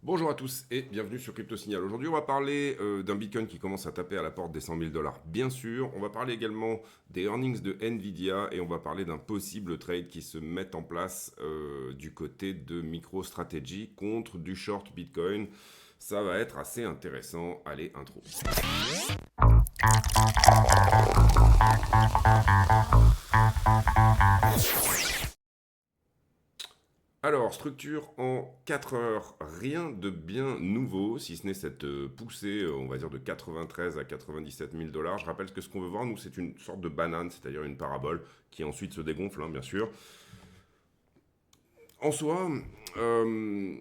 Bonjour à tous et bienvenue sur Crypto Signal. Aujourd'hui, on va parler d'un Bitcoin qui commence à taper à la porte des 100 000 dollars, bien sûr. On va parler également des earnings de Nvidia et on va parler d'un possible trade qui se met en place du côté de MicroStrategy contre du short Bitcoin. Ça va être assez intéressant. Allez, intro. Alors, structure en 4 heures, rien de bien nouveau, si ce n'est cette poussée, on va dire de 93 à 97 000 dollars. Je rappelle que ce qu'on veut voir, nous, c'est une sorte de banane, c'est-à-dire une parabole qui ensuite se dégonfle, hein, bien sûr. En soi, euh,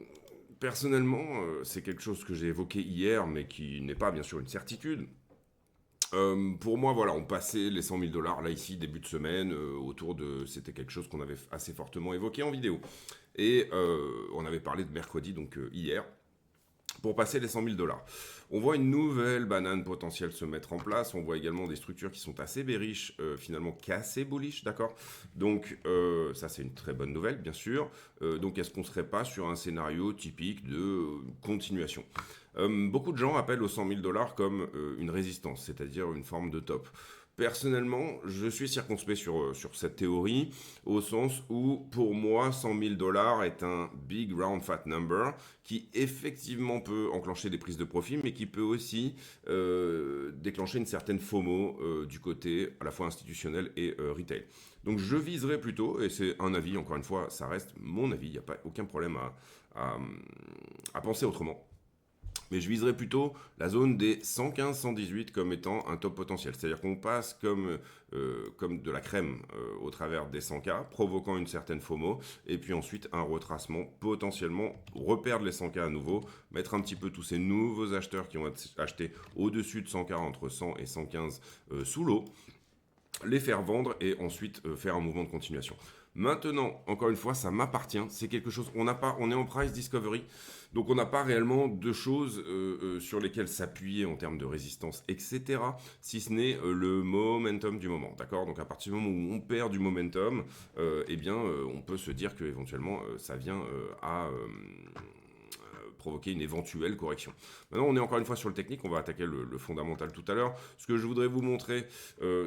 personnellement, c'est quelque chose que j'ai évoqué hier, mais qui n'est pas, bien sûr, une certitude. Pour moi, voilà, on passait les 100 000 dollars là ici début de semaine autour de, c'était quelque chose qu'on avait assez fortement évoqué en vidéo. Et on avait parlé de mercredi, donc hier, pour passer les 100 000 dollars. On voit une nouvelle banane potentielle se mettre en place. On voit également des structures qui sont assez bearish, finalement qu'assez bullish, d'accord. Donc ça c'est une très bonne nouvelle, bien sûr. Donc est-ce qu'on serait pas sur un scénario typique de continuation? Beaucoup de gens appellent aux 100 000 dollars comme une résistance, c'est-à-dire une forme de top. Personnellement, je suis circonspect sur cette théorie, au sens où, pour moi, 100 000 dollars est un big round fat number qui effectivement peut enclencher des prises de profit, mais qui peut aussi déclencher une certaine FOMO du côté à la fois institutionnel et retail. Donc je viserais plutôt, et c'est un avis, encore une fois, ça reste mon avis, il n'y a pas aucun problème à, à penser autrement. Mais je viserais plutôt la zone des 115-118 comme étant un top potentiel. C'est-à-dire qu'on passe comme de la crème au travers des 100K, provoquant une certaine FOMO, et puis ensuite un retracement, potentiellement reperdre les 100K à nouveau, mettre un petit peu tous ces nouveaux acheteurs qui ont acheté au-dessus de 100K, entre 100 et 115 sous l'eau, les faire vendre et ensuite faire un mouvement de continuation. Maintenant, encore une fois, ça m'appartient. C'est quelque chose. On est en price discovery, donc on n'a pas réellement de choses sur lesquelles s'appuyer en termes de résistance, etc. Si ce n'est le momentum du moment, d'accord. Donc à partir du moment où on perd du momentum, eh bien, on peut se dire que éventuellement ça vient à provoquer une éventuelle correction. Maintenant, on est encore une fois sur le technique, on va attaquer le fondamental tout à l'heure. Ce que je voudrais vous montrer,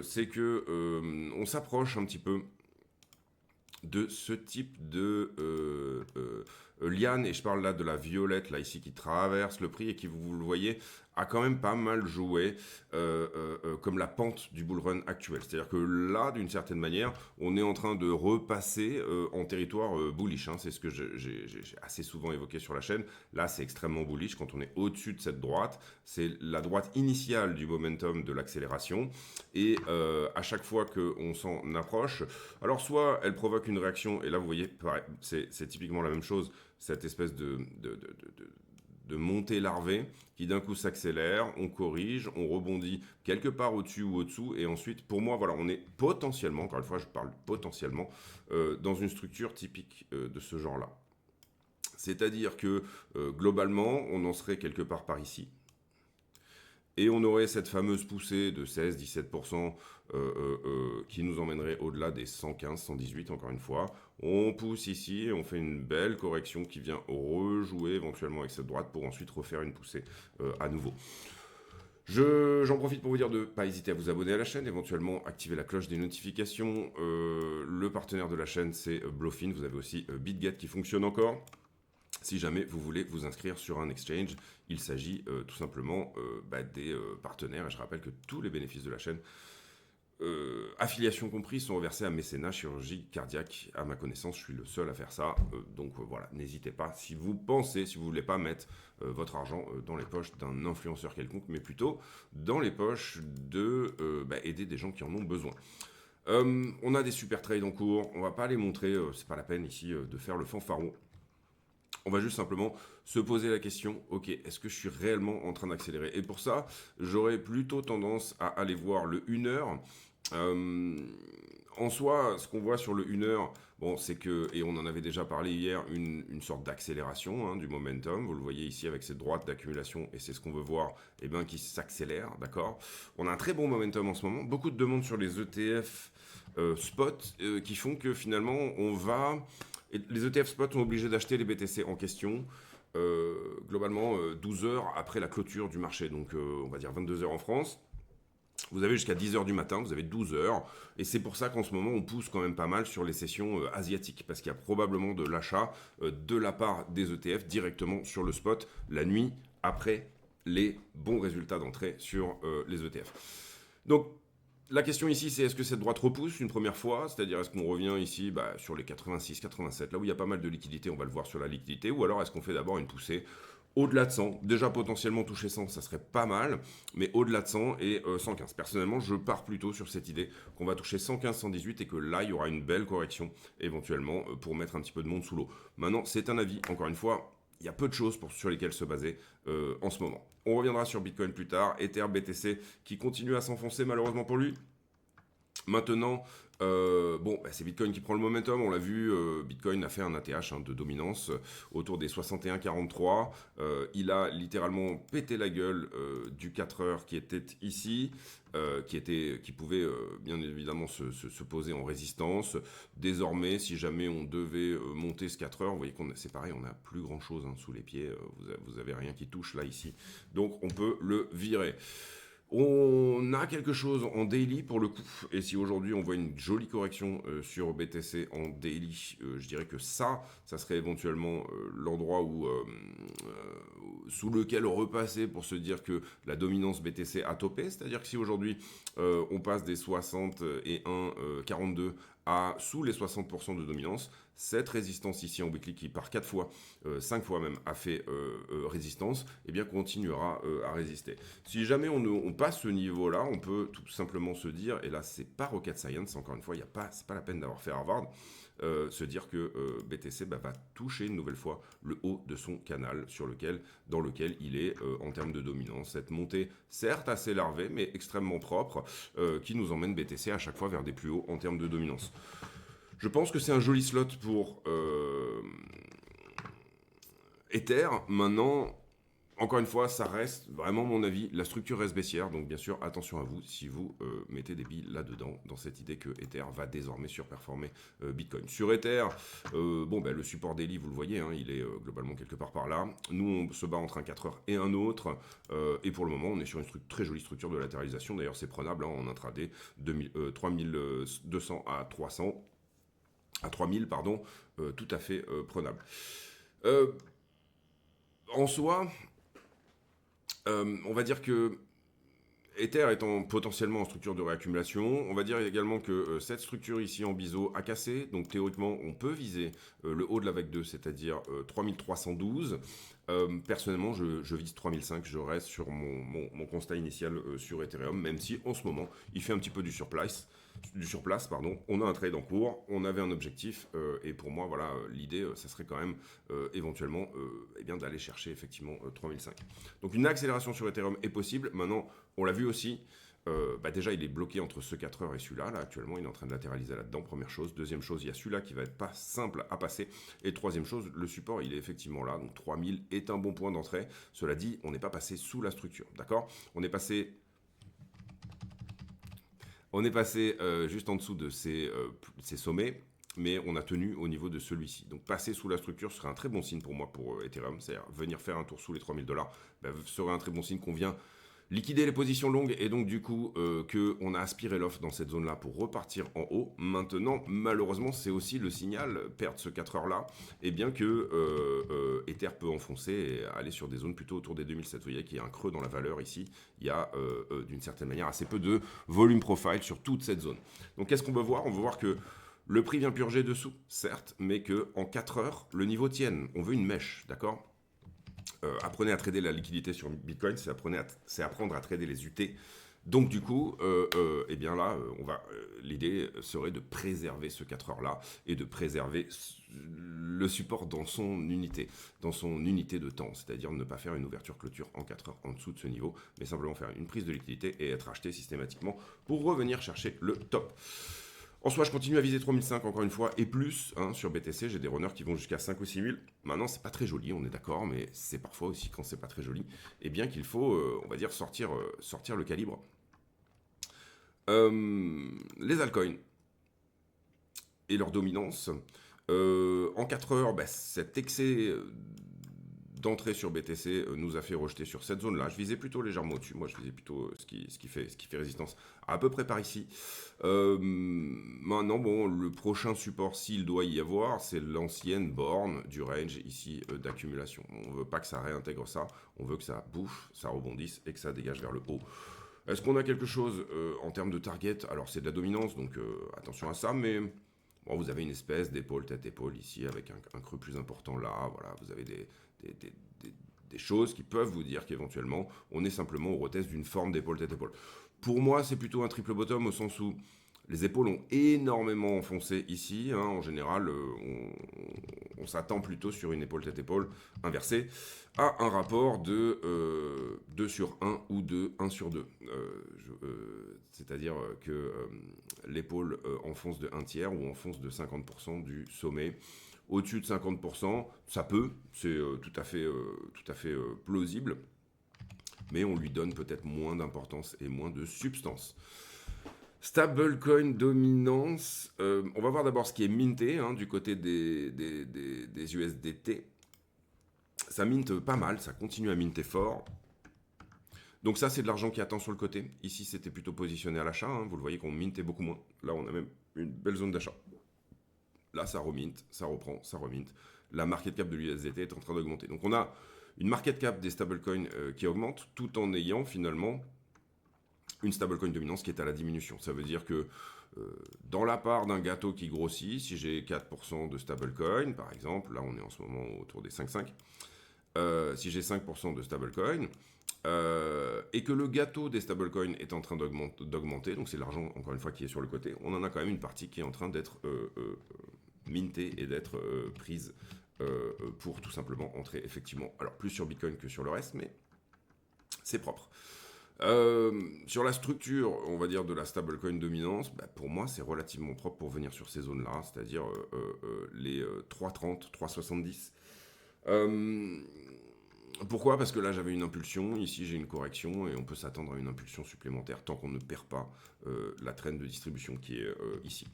c'est que on s'approche un petit peu de ce type de liane, et je parle là de la violette, là ici, qui traverse le prix et qui, vous le voyez, a quand même pas mal joué comme la pente du bull run actuel. C'est-à-dire que là, d'une certaine manière, on est en train de repasser en territoire bullish, hein. C'est ce que j'ai assez souvent évoqué sur la chaîne. Là, c'est extrêmement bullish quand on est au-dessus de cette droite. C'est la droite initiale du momentum de l'accélération. Et à chaque fois qu'on s'en approche, alors soit elle provoque une réaction, et là vous voyez, c'est typiquement la même chose, cette espèce de montée larvée qui d'un coup s'accélère, on corrige, on rebondit quelque part au-dessus ou au-dessous, et ensuite, pour moi, voilà, on est potentiellement, encore une fois, je parle potentiellement, dans une structure typique de ce genre-là. C'est-à-dire que globalement, on en serait quelque part par ici, et on aurait cette fameuse poussée de 16-17% qui nous emmènerait au-delà des 115-118, encore une fois. On pousse ici et on fait une belle correction qui vient rejouer éventuellement avec cette droite pour ensuite refaire une poussée à nouveau. J'en profite pour vous dire de ne pas hésiter à vous abonner à la chaîne, éventuellement activer la cloche des notifications. Le partenaire de la chaîne, c'est Bluefin. Vous avez aussi BitGet qui fonctionne encore. Si jamais vous voulez vous inscrire sur un exchange, il s'agit tout simplement des partenaires. Et je rappelle que tous les bénéfices de la chaîne, affiliation compris, sont reversés à Mécénat Chirurgie Cardiaque. À ma connaissance, je suis le seul à faire ça. Donc voilà, n'hésitez pas. Si vous pensez, si vous ne voulez pas mettre votre argent dans les poches d'un influenceur quelconque, mais plutôt dans les poches de aider des gens qui en ont besoin. On a des super trades en cours. On va pas les montrer. C'est pas la peine ici de faire le fanfaron. On va juste simplement se poser la question, ok, est-ce que je suis réellement en train d'accélérer? Et pour ça, j'aurais plutôt tendance à aller voir le 1 heure. Euh, En soi, ce qu'on voit sur le 1 heure, bon, c'est que, et on en avait déjà parlé hier, une sorte d'accélération du momentum. Vous le voyez ici avec cette droite d'accumulation, et c'est ce qu'on veut voir, et bien, qui s'accélère, d'accord. On a un très bon momentum en ce moment, beaucoup de demandes sur les ETF spot qui font que finalement, on va... Et les ETF spot sont obligés d'acheter les BTC en question. globalement 12 heures après la clôture du marché, donc on va dire 22 heures en France. Vous avez jusqu'à 10 heures du matin, vous avez 12 heures, et c'est pour ça qu'en ce moment on pousse quand même pas mal sur les sessions asiatiques, parce qu'il y a probablement de l'achat de la part des ETF directement sur le spot la nuit après les bons résultats d'entrée sur les ETF. Donc la question ici, c'est est-ce que cette droite repousse une première fois, c'est-à-dire est-ce qu'on revient ici sur les 86, 87, là où il y a pas mal de liquidités, on va le voir sur la liquidité, ou alors est-ce qu'on fait d'abord une poussée au-delà de 100, déjà potentiellement toucher 100, ça serait pas mal, mais au-delà de 100 et 115. Personnellement, je pars plutôt sur cette idée qu'on va toucher 115, 118 et que là, il y aura une belle correction éventuellement pour mettre un petit peu de monde sous l'eau. Maintenant, c'est un avis, encore une fois, il y a peu de choses sur lesquelles se baser en ce moment. On reviendra sur Bitcoin plus tard, Ether, BTC qui continue à s'enfoncer malheureusement pour lui. Maintenant, c'est Bitcoin qui prend le momentum. On l'a vu, Bitcoin a fait un ATH de dominance autour des 61,43. Il a littéralement pété la gueule du 4 heures qui était ici, qui pouvait bien évidemment se poser en résistance. Désormais, si jamais on devait monter ce 4 heures, vous voyez c'est pareil, on n'a plus grand chose sous les pieds. Vous avez rien qui touche là ici. Donc on peut le virer. On a quelque chose en daily pour le coup, et si aujourd'hui on voit une jolie correction sur BTC en daily, je dirais que ça serait éventuellement l'endroit sous lequel repasser pour se dire que la dominance BTC a topé, c'est-à-dire que si aujourd'hui on passe des 61, 42 à sous les 60% de dominance, cette résistance ici en weekly qui par 4 fois, 5 fois même a fait résistance, eh bien continuera à résister. Si jamais on passe ce niveau-là, on peut tout simplement se dire, et là c'est pas rocket science, encore une fois, c'est pas la peine d'avoir fait Harvard, se dire que BTC va toucher une nouvelle fois le haut de son canal dans lequel il est en termes de dominance. Cette montée, certes assez larvée, mais extrêmement propre, qui nous emmène BTC à chaque fois vers des plus hauts en termes de dominance. Je pense que c'est un joli slot pour Ether. Maintenant, encore une fois, ça reste vraiment mon avis. La structure reste baissière, donc bien sûr, attention à vous si vous mettez des billes là-dedans, dans cette idée que Ether va désormais surperformer Bitcoin. Sur Ether, le support daily, vous le voyez, il est globalement quelque part par là. Nous, on se bat entre un 4 heures et un autre, et pour le moment, on est sur une très jolie structure de latéralisation. D'ailleurs, c'est prenable en intraday, 3200 à 300. À 3000, pardon, tout à fait prenable. En soi, on va dire que Ether étant potentiellement en structure de réaccumulation, on va dire également que cette structure ici en biseau a cassé, donc théoriquement on peut viser le haut de la vague 2, c'est-à-dire 3312. Personnellement, je vise 3005, je reste sur mon constat initial sur Ethereum, même si en ce moment il fait un petit peu du surplace. On a un trade en cours, on avait un objectif, et pour moi, voilà, l'idée, ça serait quand même éventuellement d'aller chercher effectivement 3005. Donc une accélération sur Ethereum est possible. Maintenant, on l'a vu aussi, déjà il est bloqué entre ce 4 heures et celui-là. Là, actuellement, il est en train de latéraliser là-dedans, première chose. Deuxième chose, il y a celui-là qui va être pas simple à passer. Et troisième chose, le support, il est effectivement là. Donc 3000 est un bon point d'entrée. Cela dit, on n'est pas passé sous la structure, d'accord ? On est passé juste en dessous de ces sommets, mais on a tenu au niveau de celui-ci. Donc passer sous la structure serait un très bon signe pour moi pour Ethereum, c'est-à-dire venir faire un tour sous les $3000 serait un très bon signe qu'on vient liquider les positions longues et donc du coup qu'on a aspiré l'offre dans cette zone-là pour repartir en haut. Maintenant, malheureusement, c'est aussi le signal, perdre ce 4 heures-là, et bien que Ether peut enfoncer et aller sur des zones plutôt autour des 2007. Vous voyez qu'il y a un creux dans la valeur ici. Il y a d'une certaine manière assez peu de volume profile sur toute cette zone. Donc qu'est-ce qu'on veut voir ? On veut voir que le prix vient purger dessous, certes, mais qu'en 4 heures, le niveau tienne. On veut une mèche, d'accord ? Apprenez à trader la liquidité sur Bitcoin, c'est apprendre à trader les UT. Donc du coup, l'idée serait de préserver ce 4 heures là et de préserver le support dans son unité de temps, c'est-à-dire ne pas faire une ouverture-clôture en 4 heures en dessous de ce niveau, mais simplement faire une prise de liquidité et être acheté systématiquement pour revenir chercher le top. En soi, je continue à viser 3005 encore une fois, et plus sur BTC, j'ai des runners qui vont jusqu'à 5 ou 6000. Maintenant, c'est pas très joli, on est d'accord, mais c'est parfois aussi quand c'est pas très joli, et bien qu'il faut, on va dire, sortir le calibre. Les altcoins et leur dominance. En 4 heures, cet excès d'entrée sur BTC nous a fait rejeter sur cette zone-là. Je visais plutôt légèrement au-dessus. Moi, je visais plutôt ce qui fait résistance à peu près par ici. Maintenant, bon, le prochain support, s'il doit y avoir, c'est l'ancienne borne du range ici d'accumulation. On ne veut pas que ça réintègre ça. On veut que ça bouffe, ça rebondisse et que ça dégage vers le haut. Est-ce qu'on a quelque chose en termes de target? Alors, c'est de la dominance, donc attention à ça, mais... Bon, vous avez une espèce d'épaule, tête-épaule ici, avec un creux plus important là. Voilà, vous avez des choses qui peuvent vous dire qu'éventuellement, on est simplement au retest d'une forme d'épaule, tête-épaule. Pour moi, c'est plutôt un triple bottom au sens où les épaules ont énormément enfoncé ici. Hein. En général, on s'attend plutôt sur une épaule tête-épaule inversée à un rapport de 2 sur 1 ou de 1 sur 2. C'est-à-dire que l'épaule enfonce de 1 tiers ou enfonce de 50% du sommet. Au-dessus de 50%, ça peut, c'est tout à fait plausible, mais on lui donne peut-être moins d'importance et moins de substance. Stablecoin dominance, on va voir d'abord ce qui est minté hein, du côté des USDT. Ça minte pas mal, ça continue à minter fort. Donc ça, c'est de l'argent qui attend sur le côté. Ici, c'était plutôt positionné à l'achat. Hein. Vous le voyez qu'on mintait beaucoup moins. Là, on a même une belle zone d'achat. Là, ça reminte, ça reprend, ça reminte. La market cap de l'USDT est en train d'augmenter. Donc on a une market cap des stablecoins qui augmente tout en ayant finalement une stablecoin dominance qui est à la diminution. Ça veut dire que dans la part d'un gâteau qui grossit, si j'ai 4% de stablecoin, par exemple, là on est en ce moment autour des 5,5, si j'ai 5% de stablecoin, et que le gâteau des stablecoins est en train d'augmenter, donc c'est l'argent, encore une fois, qui est sur le côté, on en a quand même une partie qui est en train d'être mintée et d'être prise pour tout simplement entrer effectivement, alors plus sur Bitcoin que sur le reste, mais c'est propre. Sur la structure, on va dire, de la stablecoin dominance, bah, pour moi, c'est relativement propre pour venir sur ces zones-là, c'est-à-dire les 3,30, 3,70. Pourquoi? Parce que là, j'avais une impulsion, ici, j'ai une correction, et on peut s'attendre à une impulsion supplémentaire tant qu'on ne perd pas la trend de distribution qui est ici.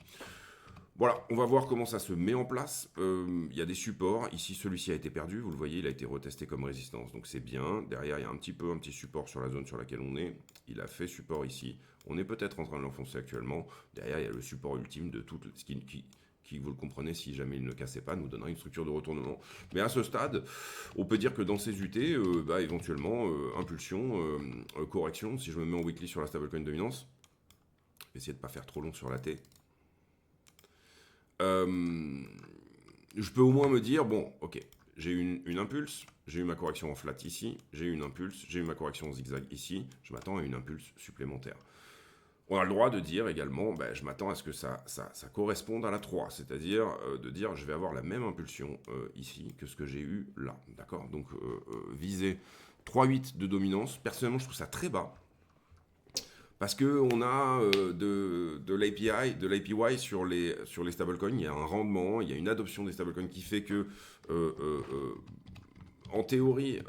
Voilà, on va voir comment ça se met en place. Il y a des supports. Ici, celui-ci a été perdu. Vous le voyez, il a été retesté comme résistance. Donc c'est bien. Derrière, il y a un petit support sur la zone sur laquelle on est. Il a fait support ici. On est peut-être en train de l'enfoncer actuellement. Derrière, il y a le support ultime de tout ce qui, vous le comprenez, si jamais il ne cassait pas, nous donnera une structure de retournement. Mais à ce stade, on peut dire que dans ces UT, éventuellement, impulsion, correction. Si je me mets en weekly sur la stablecoin dominance, je vais essayer de ne pas faire trop long sur la T. Je peux au moins me dire, bon, ok, j'ai eu une impulse, j'ai eu ma correction en flat ici, j'ai eu une impulse, j'ai eu ma correction en zigzag ici, je m'attends à une impulse supplémentaire. On a le droit de dire également, je m'attends à ce que ça corresponde à la 3, c'est-à-dire de dire je vais avoir la même impulsion ici que ce que j'ai eu là, d'accord? Donc viser 3,8 de dominance, personnellement je trouve ça très bas. Parce qu'on a de l'API sur les stablecoins, il y a un rendement, il y a une adoption des stablecoins qui fait que, en théorie,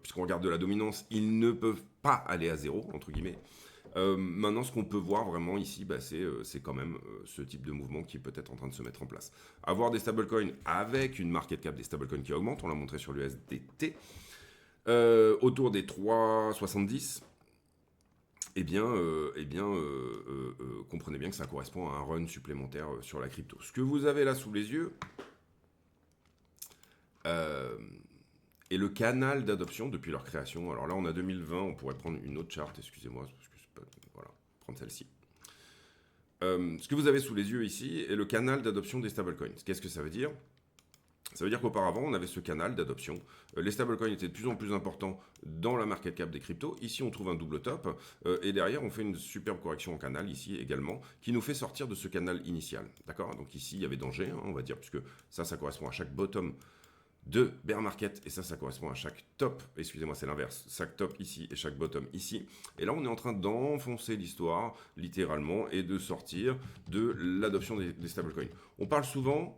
puisqu'on regarde de la dominance, ils ne peuvent pas aller à zéro, entre guillemets. Maintenant, ce qu'on peut voir vraiment ici, c'est quand même ce type de mouvement qui est peut-être en train de se mettre en place. Avoir des stablecoins avec une market cap des stablecoins qui augmente, on l'a montré sur l'USDT, autour des 3,70, comprenez bien que ça correspond à un run supplémentaire sur la crypto. Ce que vous avez là sous les yeux est le canal d'adoption depuis leur création. Alors là, on a 2020, on pourrait prendre une autre charte, excusez-moi, parce que c'est pas, voilà, prendre celle-ci. Ce que vous avez sous les yeux ici est le canal d'adoption des stablecoins. Qu'est-ce que ça veut dire ? Ça veut dire qu'auparavant, on avait ce canal d'adoption. Les stablecoins étaient de plus en plus importants dans la market cap des cryptos. Ici, on trouve un double top. Et derrière, on fait une superbe correction en canal, ici également, qui nous fait sortir de ce canal initial. D'accord? Donc ici, il y avait danger, hein, on va dire, puisque ça correspond à chaque bottom de bear market. Et ça correspond à chaque top. Excusez-moi, c'est l'inverse. Chaque top ici et chaque bottom ici. Et là, on est en train d'enfoncer l'histoire, littéralement, et de sortir de l'adoption des stablecoins. On parle souvent...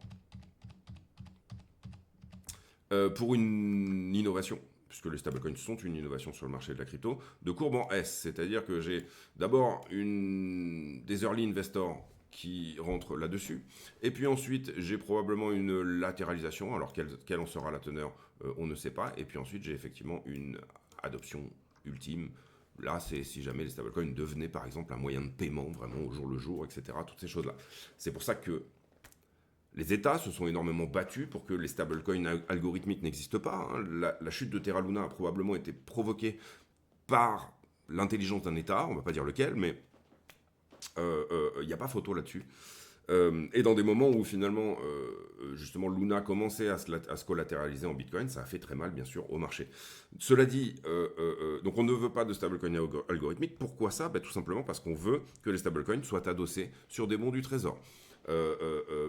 pour une innovation, puisque les stablecoins sont une innovation sur le marché de la crypto, de courbe en S, c'est-à-dire que j'ai d'abord des early investors qui rentre là-dessus. Et puis ensuite, j'ai probablement une latéralisation. Alors, quelle en sera la teneur, on ne sait pas. Et puis ensuite, j'ai effectivement une adoption ultime. Là, c'est si jamais les stablecoins devenaient, par exemple, un moyen de paiement, vraiment au jour le jour, etc. Toutes ces choses-là. C'est pour ça que les États se sont énormément battus pour que les stablecoins algorithmiques n'existent pas. Hein. La chute de Terra Luna a probablement été provoquée par l'intelligence d'un État, on ne va pas dire lequel, mais il n'y a pas photo là-dessus. Et dans des moments où finalement, justement, Luna commençait à se collatéraliser en Bitcoin, ça a fait très mal, bien sûr, au marché. Cela dit, donc on ne veut pas de stablecoin algorithmique. Pourquoi ça? Tout simplement parce qu'on veut que les stablecoins soient adossés sur des bons du trésor.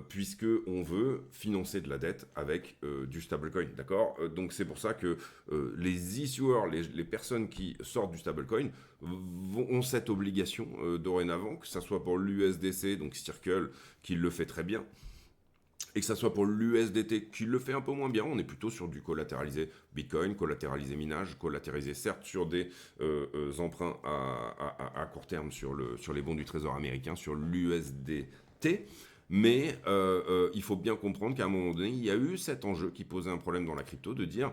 Puisque on veut financer de la dette avec du stablecoin, d'accord. Donc c'est pour ça que les issuers, les personnes qui sortent du stablecoin ont cette obligation dorénavant, que ce soit pour l'USDC, donc Circle, qui le fait très bien, et que ça soit pour l'USDT qui le fait un peu moins bien. On est plutôt sur du collatéralisé Bitcoin, collatéralisé minage, collatéralisé certes sur des emprunts à court terme sur les bons du trésor américain, sur l'USDT. Mais il faut bien comprendre qu'à un moment donné, il y a eu cet enjeu qui posait un problème dans la crypto de dire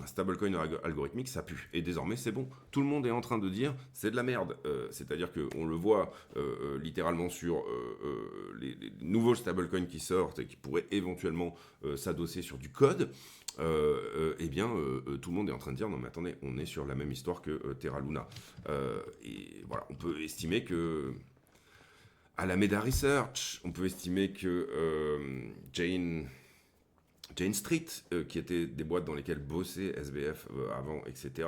stablecoin algorithmique, ça pue. Et désormais, c'est bon. Tout le monde est en train de dire c'est de la merde. C'est-à-dire qu'on le voit littéralement sur les nouveaux stablecoins qui sortent et qui pourraient éventuellement s'adosser sur du code. Tout le monde est en train de dire non mais attendez, on est sur la même histoire que Terra Luna. Et voilà, on peut estimer que Alameda Research, on peut estimer que Jane Street, qui étaient des boîtes dans lesquelles bossait SBF avant, etc.,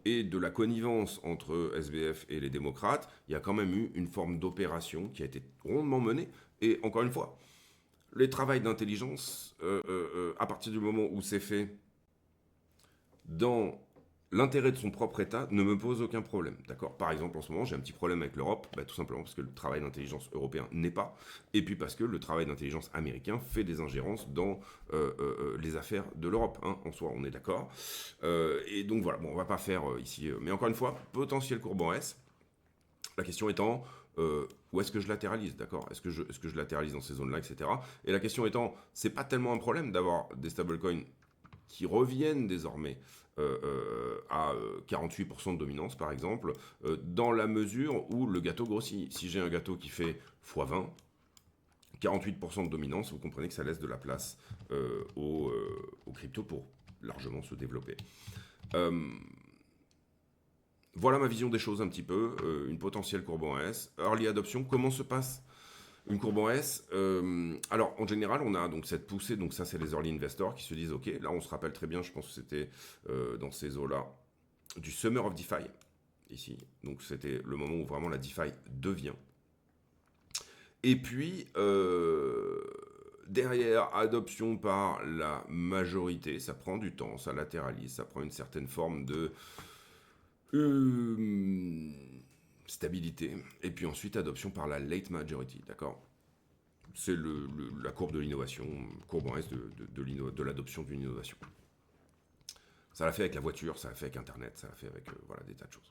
et de la connivence entre SBF et les démocrates, il y a quand même eu une forme d'opération qui a été rondement menée. Et encore une fois, les travails d'intelligence, à partir du moment où c'est fait dans l'intérêt de son propre État, ne me pose aucun problème. D'accord. Par exemple, en ce moment, j'ai un petit problème avec l'Europe, tout simplement parce que le travail d'intelligence européen n'est pas, et puis parce que le travail d'intelligence américain fait des ingérences dans les affaires de l'Europe. Hein, en soi, on est d'accord. Et donc voilà, bon, on va pas faire ici, mais encore une fois, potentiel courbe en S. La question étant, où est-ce que je latéralise, d'accord? Est-ce que je latéralise dans ces zones-là, etc. Et la question étant, c'est pas tellement un problème d'avoir des stablecoins qui reviennent désormais à 48% de dominance, par exemple, dans la mesure où le gâteau grossit. Si j'ai un gâteau qui fait x20, 48% de dominance, vous comprenez que ça laisse de la place aux cryptos pour largement se développer. Voilà ma vision des choses un petit peu, une potentielle courbe en S. Early adoption, comment se passe une courbe en S? Alors, en général, on a donc cette poussée, donc ça, c'est les early investors qui se disent, ok, là, on se rappelle très bien, je pense que c'était dans ces eaux-là, du Summer of DeFi, ici. Donc, c'était le moment où vraiment la DeFi devient. Et puis, derrière, adoption par la majorité, ça prend du temps, ça latéralise, ça prend une certaine forme de stabilité, et puis ensuite adoption par la late majority, d'accord? C'est la courbe de l'innovation, courbe en S de l'adoption d'une innovation. Ça l'a fait avec la voiture, ça l'a fait avec Internet, ça l'a fait avec voilà, des tas de choses.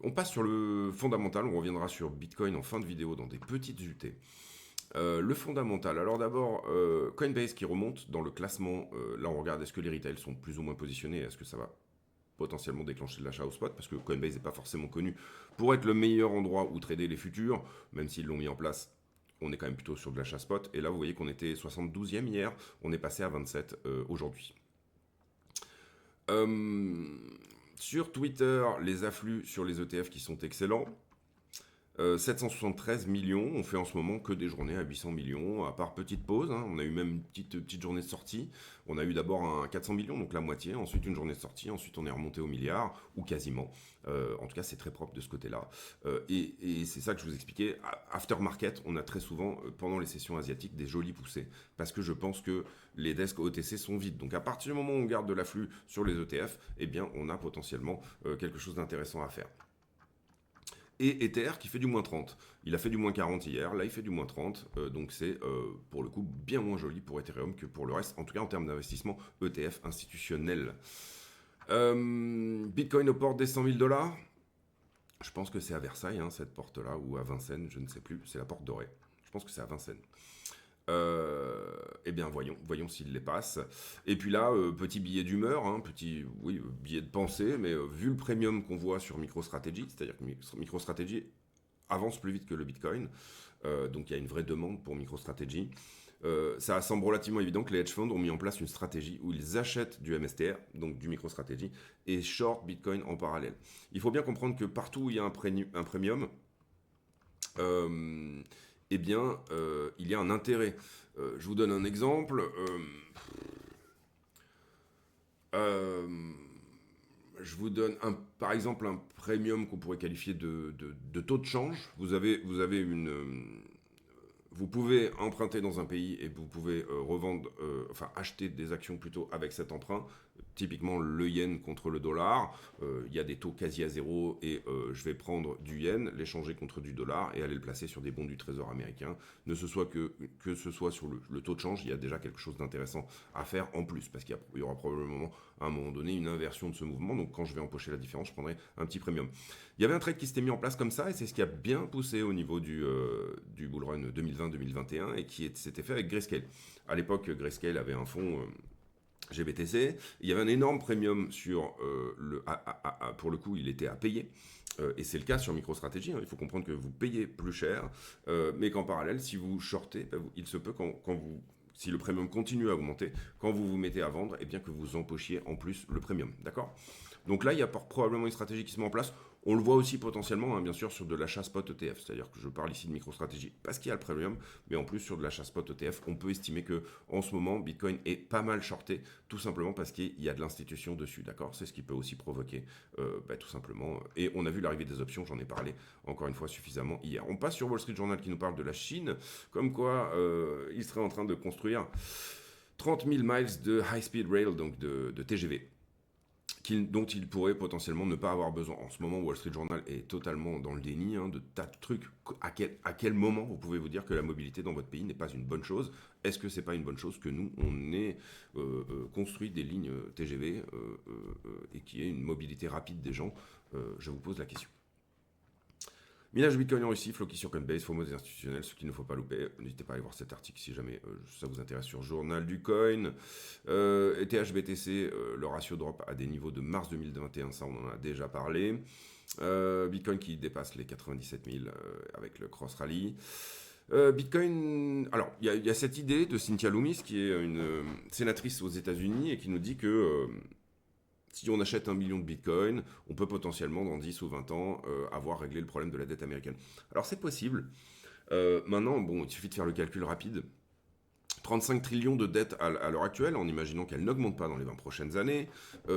On passe sur le fondamental, on reviendra sur Bitcoin en fin de vidéo dans des petites UT. Le fondamental, alors d'abord, Coinbase qui remonte dans le classement, là on regarde est-ce que les retails sont plus ou moins positionnés, est-ce que ça va potentiellement déclencher de l'achat au spot, parce que Coinbase n'est pas forcément connu pour être le meilleur endroit où trader les futurs, même s'ils l'ont mis en place, on est quand même plutôt sur de l'achat spot, et là vous voyez qu'on était 72e hier, on est passé à 27 aujourd'hui. Sur Twitter, les afflux sur les ETF qui sont excellents. 773 millions, on fait en ce moment que des journées à 800 millions, à part petite pause, hein, on a eu même une petite journée de sortie, on a eu d'abord un 400 millions, donc la moitié, ensuite une journée de sortie, ensuite on est remonté au milliard, ou quasiment, en tout cas c'est très propre de ce côté-là, et c'est ça que je vous expliquais, aftermarket, on a très souvent, pendant les sessions asiatiques, des jolies poussées, parce que je pense que les desks OTC sont vides, donc à partir du moment où on garde de l'afflux sur les ETF, eh bien on a potentiellement quelque chose d'intéressant à faire. Et Ether qui fait du moins 30. Il a fait du moins 40 hier, là il fait du moins 30, donc c'est pour le coup bien moins joli pour Ethereum que pour le reste, en tout cas en termes d'investissement ETF institutionnel. Bitcoin aux portes des 100 000 $. Je pense que c'est à Versailles, hein, cette porte-là, ou à Vincennes, je ne sais plus. C'est la porte dorée. Je pense que c'est à Vincennes. Eh bien, voyons s'il les passe. Et puis là, petit billet d'humeur, hein, petit, oui, billet de pensée, mais vu le premium qu'on voit sur MicroStrategy, c'est-à-dire que MicroStrategy avance plus vite que le Bitcoin, donc il y a une vraie demande pour MicroStrategy. Ça semble relativement évident que les hedge funds ont mis en place une stratégie où ils achètent du MSTR, donc du MicroStrategy, et short Bitcoin en parallèle. Il faut bien comprendre que partout où il y a un premium, euh, eh bien, il y a un intérêt. Je vous donne un exemple. Euh, je vous donne par exemple un premium qu'on pourrait qualifier de taux de change. Vous pouvez emprunter dans un pays et vous pouvez revendre, enfin acheter des actions plutôt avec cet emprunt. Typiquement le yen contre le dollar, il y a des taux quasi à zéro et je vais prendre du yen, l'échanger contre du dollar et aller le placer sur des bons du trésor américain. Ne ce soit que ce soit sur le taux de change, il y a déjà quelque chose d'intéressant à faire en plus parce qu'il y aura probablement à un moment donné une inversion de ce mouvement. Donc quand je vais empocher la différence, je prendrai un petit premium. Il y avait un trade qui s'était mis en place comme ça et c'est ce qui a bien poussé au niveau du bull run 2020-2021 et qui s'était fait avec Grayscale. À l'époque, Grayscale avait un fonds GBTC. Il y avait un énorme premium sur pour le coup, il était à payer. Et c'est le cas sur MicroStrategy. Hein. Il faut comprendre que vous payez plus cher, mais qu'en parallèle, si vous shortez, il se peut si le premium continue à augmenter, quand vous vous mettez à vendre, et bien que vous empochiez en plus le premium. D'accord. Donc là, il y a probablement une stratégie qui se met en place. On le voit aussi potentiellement, hein, bien sûr, sur de l'achat spot ETF. C'est-à-dire que je parle ici de MicroStrategy parce qu'il y a le premium, mais en plus sur de l'achat spot ETF, on peut estimer que en ce moment, Bitcoin est pas mal shorté, tout simplement parce qu'il y a de l'institution dessus. D'accord. C'est ce qui peut aussi provoquer, tout simplement. Et on a vu l'arrivée des options, j'en ai parlé encore une fois suffisamment hier. On passe sur Wall Street Journal qui nous parle de la Chine, comme quoi il serait en train de construire 30 000 miles de high-speed rail, donc de TGV dont il pourrait potentiellement ne pas avoir besoin. En ce moment, Wall Street Journal est totalement dans le déni de tas de trucs. À quel moment vous pouvez vous dire que la mobilité dans votre pays n'est pas une bonne chose? Est-ce que c'est pas une bonne chose que nous, on ait construit des lignes TGV et qu'il y ait une mobilité rapide des gens? Je vous pose la question. Minage de Bitcoin en Russie, Floki sur Coinbase, faux mots institutionnels, ce qu'il ne faut pas louper. N'hésitez pas à aller voir cet article si jamais ça vous intéresse sur Journal du Coin. ETH-BTC, le ratio drop à des niveaux de mars 2021, ça on en a déjà parlé. Bitcoin qui dépasse les 97 000 avec le cross rally. Bitcoin, alors il y a cette idée de Cynthia Loomis qui est une sénatrice aux États-Unis et qui nous dit que si on achète 1 million de bitcoin, on peut potentiellement, dans 10 ou 20 ans, avoir réglé le problème de la dette américaine. Alors c'est possible. Maintenant, bon, il suffit de faire le calcul rapide. 35 trillions de dettes à l'heure actuelle, en imaginant qu'elles n'augmentent pas dans les 20 prochaines années,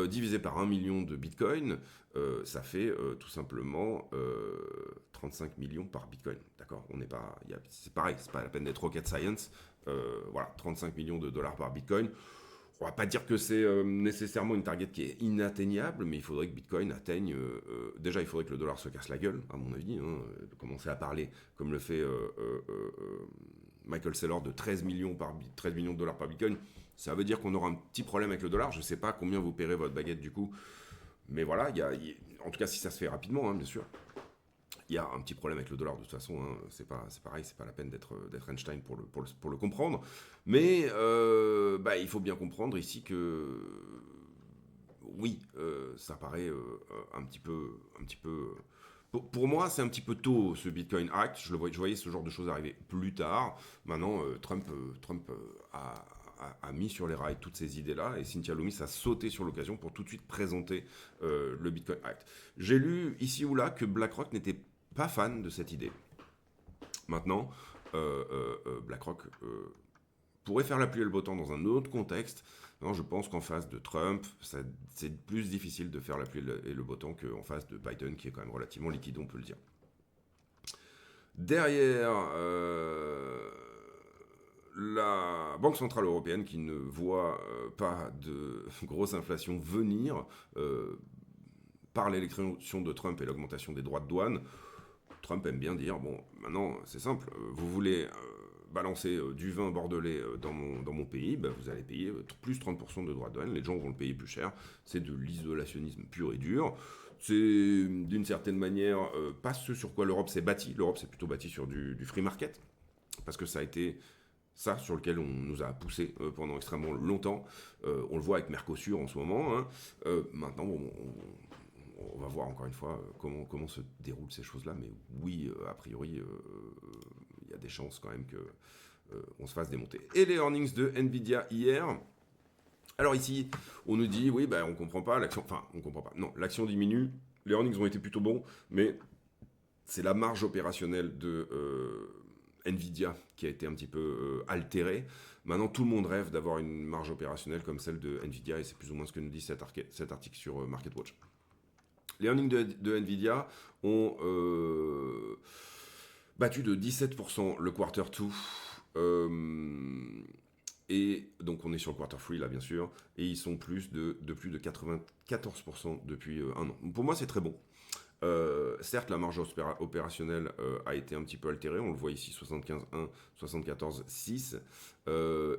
divisé par 1 million de bitcoin, ça fait tout simplement 35 millions par bitcoin. D'accord. C'est pareil, c'est pas la peine d'être rocket science. Voilà, 35 millions de dollars par bitcoin. On va pas dire que c'est nécessairement une target qui est inatteignable, mais il faudrait que Bitcoin atteigne. Déjà, il faudrait que le dollar se casse la gueule, à mon avis. Commencer à parler, comme le fait Michael Saylor, de 13 millions de dollars par Bitcoin. Ça veut dire qu'on aura un petit problème avec le dollar. Je ne sais pas combien vous paierez votre baguette du coup. Mais voilà, en tout cas, si ça se fait rapidement, bien sûr. Il y a un petit problème avec le dollar de toute façon, c'est pareil, c'est pas la peine d'être Einstein pour le comprendre. Mais il faut bien comprendre ici que oui, ça paraît un petit peu. Pour moi, c'est un petit peu tôt ce Bitcoin Act. Je voyais ce genre de choses arriver plus tard. Maintenant, Trump a mis sur les rails toutes ces idées-là et Cynthia Loomis a sauté sur l'occasion pour tout de suite présenter le Bitcoin Act. J'ai lu ici ou là que BlackRock n'était pas fan de cette idée. Maintenant, BlackRock pourrait faire la pluie et le beau temps dans un autre contexte. Non, je pense qu'en face de Trump, c'est plus difficile de faire la pluie et le beau temps qu'en face de Biden, qui est quand même relativement liquide, on peut le dire. Derrière, la Banque Centrale Européenne qui ne voit pas de grosse inflation venir par l'élection de Trump et l'augmentation des droits de douane. Trump aime bien dire, bon, maintenant, c'est simple, vous voulez balancer du vin bordelais dans mon pays, vous allez payer plus 30% de droits de douane, les gens vont le payer plus cher, c'est de l'isolationnisme pur et dur. c'est d'une certaine manière pas ce sur quoi l'Europe s'est bâtie. L'Europe s'est plutôt bâtie sur du free market, parce que ça a été ça sur lequel on nous a poussé pendant extrêmement longtemps. On le voit avec Mercosur en ce moment, hein. Maintenant, on va voir encore une fois comment se déroulent ces choses-là, mais oui, a priori, il y a des chances quand même que on se fasse démonter. Et les earnings de Nvidia hier. Alors ici, on nous dit, oui, on comprend pas, l'action, enfin, on comprend pas. Non, l'action diminue, les earnings ont été plutôt bons, mais c'est la marge opérationnelle de Nvidia qui a été un petit peu altérée. Maintenant, tout le monde rêve d'avoir une marge opérationnelle comme celle de Nvidia, et c'est plus ou moins ce que nous dit cet article sur MarketWatch. Les earnings de Nvidia ont battu de 17% le quarter 2. Et donc on est sur le quarter 3 là bien sûr, et ils sont plus de plus de 94% depuis un an. Pour moi c'est très bon. Certes la marge opérationnelle a été un petit peu altérée, on le voit ici 75,1, 74,6,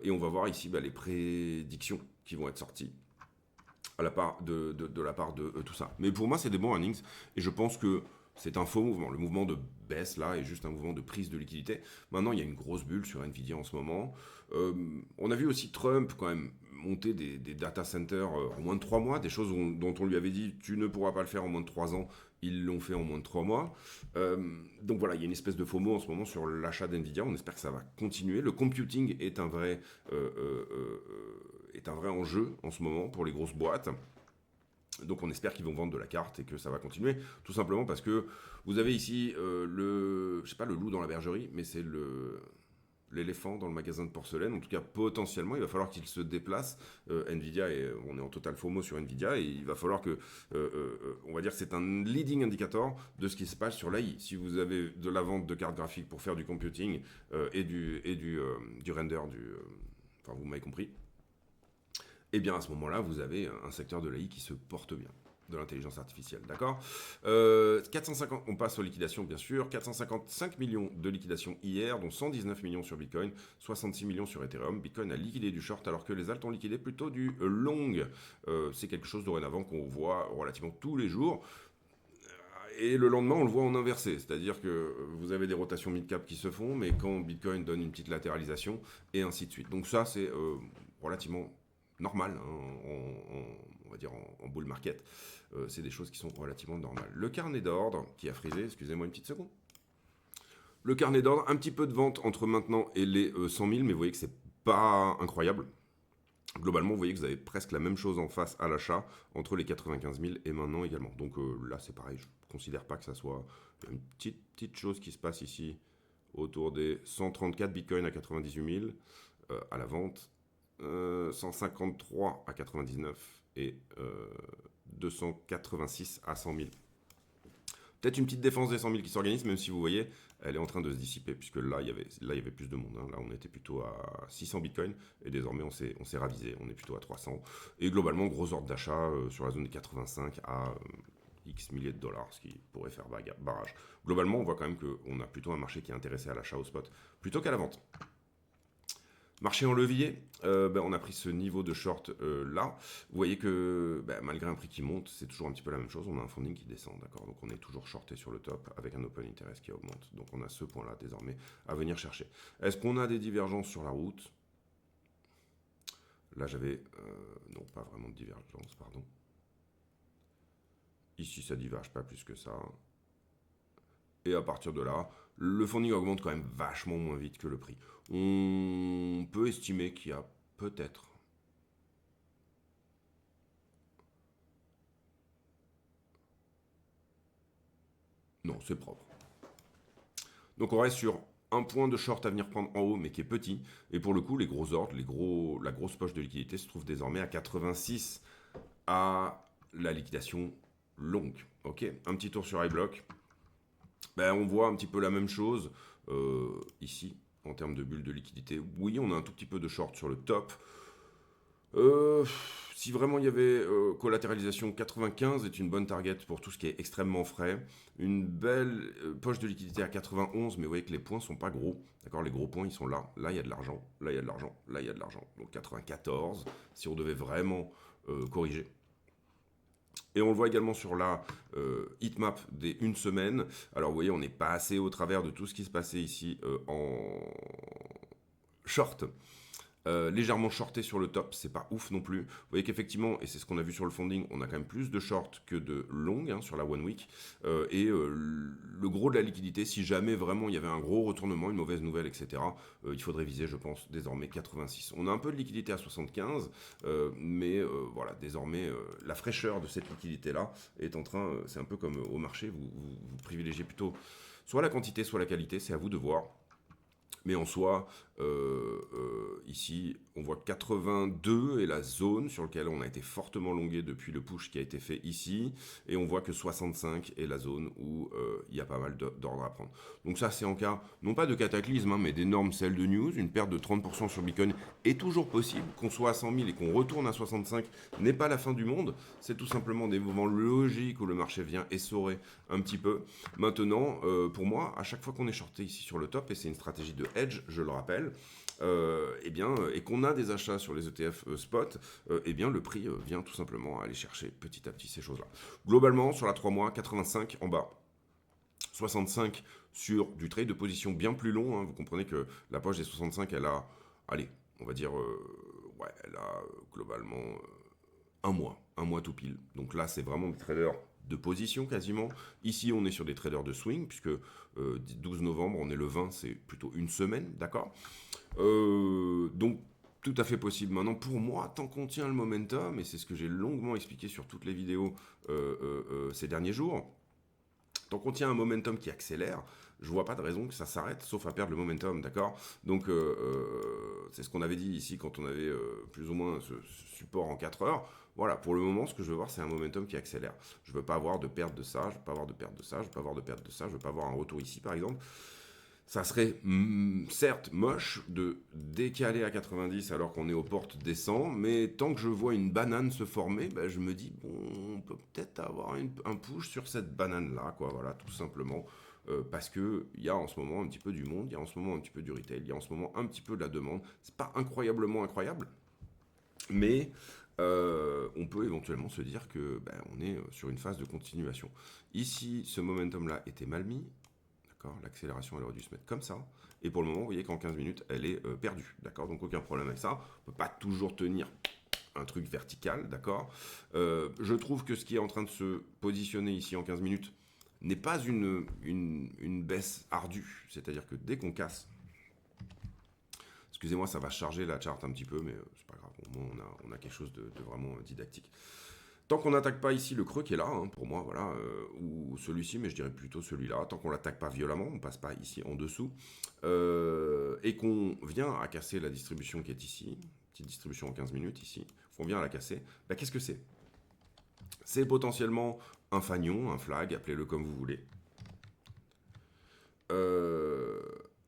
et on va voir ici les prédictions qui vont être sorties à la part de la part de tout ça. Mais pour moi c'est des bons earnings, et je pense que c'est un faux mouvement. Le mouvement de baisse là est juste un mouvement de prise de liquidité. Maintenant, il y a une grosse bulle sur Nvidia en ce moment. On a vu aussi Trump quand même monter des data centers en moins de 3 mois, des choses dont on lui avait dit tu ne pourras pas le faire en moins de 3 ans. Ils l'ont fait en moins de 3 mois. Donc voilà, il y a une espèce de FOMO en ce moment sur l'achat d'Nvidia. On espère que ça va continuer. Le computing est un vrai enjeu en ce moment pour les grosses boîtes. Donc on espère qu'ils vont vendre de la carte et que ça va continuer, tout simplement parce que vous avez ici je sais pas le loup dans la bergerie, mais c'est l'éléphant dans le magasin de porcelaine. En tout cas, potentiellement, il va falloir qu'il se déplace. Nvidia, on est en total FOMO sur Nvidia, et il va falloir que, on va dire que c'est un leading indicator de ce qui se passe sur l'AI. Si vous avez de la vente de cartes graphiques pour faire du computing et du render, enfin vous m'avez compris, et bien à ce moment-là, vous avez un secteur de l'AI qui se porte bien, de l'intelligence artificielle, d'accord. 450, on passe aux liquidations bien sûr, 455 millions de liquidations hier, dont 119 millions sur Bitcoin, 66 millions sur Ethereum. Bitcoin a liquidé du short alors que les alts ont liquidé plutôt du long. C'est quelque chose dorénavant qu'on voit relativement tous les jours. Et le lendemain, on le voit en inversé, c'est-à-dire que vous avez des rotations mid-cap qui se font, mais quand Bitcoin donne une petite latéralisation, et ainsi de suite. Donc ça, c'est relativement normal, hein, on va dire en bull market. C'est des choses qui sont relativement normales. Le carnet d'ordre, qui a frisé, excusez-moi une petite seconde. Le carnet d'ordre, un petit peu de vente entre maintenant et les 100 000, mais vous voyez que c'est pas incroyable. Globalement, vous voyez que vous avez presque la même chose en face à l'achat entre les 95 000 et maintenant également. Donc là, c'est pareil, je ne considère pas que ça soit une petite chose qui se passe ici autour des 134 bitcoins à 98 000 à la vente, 153 à 99 et 286 à 100 000. Peut-être une petite défense des 100 000 qui s'organise, même si vous voyez, elle est en train de se dissiper, puisque là, il y avait plus de monde. Hein. Là, on était plutôt à 600 bitcoins, et désormais, on s'est ravisé, on est plutôt à 300. Et globalement, gros ordre d'achat sur la zone des 85 à X milliers de dollars, ce qui pourrait faire barrage. Globalement, on voit quand même qu'on a plutôt un marché qui est intéressé à l'achat au spot, plutôt qu'à la vente. Marché en levier, on a pris ce niveau de short là. Vous voyez que malgré un prix qui monte, c'est toujours un petit peu la même chose. On a un funding qui descend, d'accord. Donc on est toujours shorté sur le top avec un open interest qui augmente. Donc on a ce point-là désormais à venir chercher. Est-ce qu'on a des divergences sur la route? Là j'avais non, pas vraiment de divergence, pardon. Ici ça diverge pas plus que ça. Et à partir de là, le funding augmente quand même vachement moins vite que le prix. On peut estimer qu'il y a peut-être non, c'est propre. Donc on reste sur un point de short à venir prendre en haut, mais qui est petit. Et pour le coup, les gros ordres, la grosse poche de liquidité se trouve désormais à 86 à la liquidation longue. Ok, un petit tour sur iBlock. On voit un petit peu la même chose ici en termes de bulle de liquidité. Oui, on a un tout petit peu de short sur le top. Si vraiment il y avait collatéralisation, 95 est une bonne target pour tout ce qui est extrêmement frais. Une belle poche de liquidité à 91, mais vous voyez que les points sont pas gros. D'accord, les gros points ils sont là. Là il y a de l'argent, là il y a de l'argent, là il y a de l'argent. Donc 94, si on devait vraiment corriger. Et on le voit également sur la heatmap des 1 semaine. Alors vous voyez, on n'est pas assez au travers de tout ce qui se passait ici en short. Légèrement shorté sur le top, c'est pas ouf non plus. Vous voyez qu'effectivement, et c'est ce qu'on a vu sur le funding, on a quand même plus de short que de long hein, sur la one week. Le gros de la liquidité, si jamais vraiment il y avait un gros retournement, une mauvaise nouvelle, etc., il faudrait viser, je pense, désormais 86. On a un peu de liquidité à 75, mais voilà, désormais, la fraîcheur de cette liquidité-là est en train, c'est un peu comme au marché, vous privilégiez plutôt soit la quantité, soit la qualité, c'est à vous de voir. Mais en soi, ici, on voit 82 est la zone sur laquelle on a été fortement longué depuis le push qui a été fait ici. Et on voit que 65 est la zone où il y a pas mal d'ordre à prendre. Donc ça, c'est en cas, non pas de cataclysme, hein, mais d'énormes sell de news. Une perte de 30% sur Bitcoin est toujours possible. Qu'on soit à 100 000 et qu'on retourne à 65 n'est pas la fin du monde. C'est tout simplement des mouvements logiques où le marché vient essorer un petit peu. Maintenant, pour moi, à chaque fois qu'on est shorté ici sur le top, et c'est une stratégie de hedge, je le rappelle, et qu'on a des achats sur les ETF spot, eh bien le prix vient tout simplement aller chercher petit à petit ces choses-là. Globalement, sur la 3 mois, 85 en bas, 65 sur du trade de position bien plus long. Hein. Vous comprenez que la poche des 65, elle a, allez, on va dire, ouais, elle a globalement un mois tout pile. Donc là, c'est vraiment des traders de position quasiment. Ici, on est sur des traders de swing, puisque 12 novembre, on est le 20, c'est plutôt 1 semaine, d'accord. Donc, tout à fait possible. Maintenant, pour moi, tant qu'on tient le momentum, et c'est ce que j'ai longuement expliqué sur toutes les vidéos ces derniers jours, tant qu'on tient un momentum qui accélère, je vois pas de raison que ça s'arrête, sauf à perdre le momentum, d'accord. Donc, c'est ce qu'on avait dit ici quand on avait plus ou moins ce support en 4 heures. Voilà, pour le moment, ce que je veux voir, c'est un momentum qui accélère. Je veux pas avoir de perte de ça, je veux pas avoir de perte de ça, je veux pas avoir de perte de ça, je veux pas avoir un retour ici, par exemple. Ça serait certes moche de décaler à 90 alors qu'on est aux portes des 100, mais tant que je vois une banane se former, ben, je me dis, bon, on peut peut-être avoir un push sur cette banane-là, quoi, voilà, tout simplement. Parce qu'il y a en ce moment un petit peu du monde, il y a en ce moment un petit peu du retail, il y a en ce moment un petit peu de la demande. C'est pas incroyablement incroyable, mais on peut éventuellement se dire que ben, on est sur une phase de continuation. Ici, ce momentum-là était mal mis. L'accélération, elle aurait dû se mettre comme ça. Et pour le moment, vous voyez qu'en 15 minutes, elle est perdue. D'accord. Donc aucun problème avec ça. On ne peut pas toujours tenir un truc vertical. D'accord. Je trouve que ce qui est en train de se positionner ici en 15 minutes n'est pas une baisse ardue. C'est-à-dire que dès qu'on casse, excusez-moi, ça va charger la charte un petit peu, mais c'est pas grave. Au moins, on a quelque chose de vraiment didactique. Tant qu'on n'attaque pas ici le creux qui est là, hein, pour moi, voilà, ou celui-ci, mais je dirais plutôt celui-là, tant qu'on l'attaque pas violemment, on passe pas ici en dessous, et qu'on vient à casser la distribution qui est ici, petite distribution en 15 minutes ici, qu'on vient à la casser, bah, qu'est-ce que c'est? C'est potentiellement un fanion, un flag, appelez-le comme vous voulez.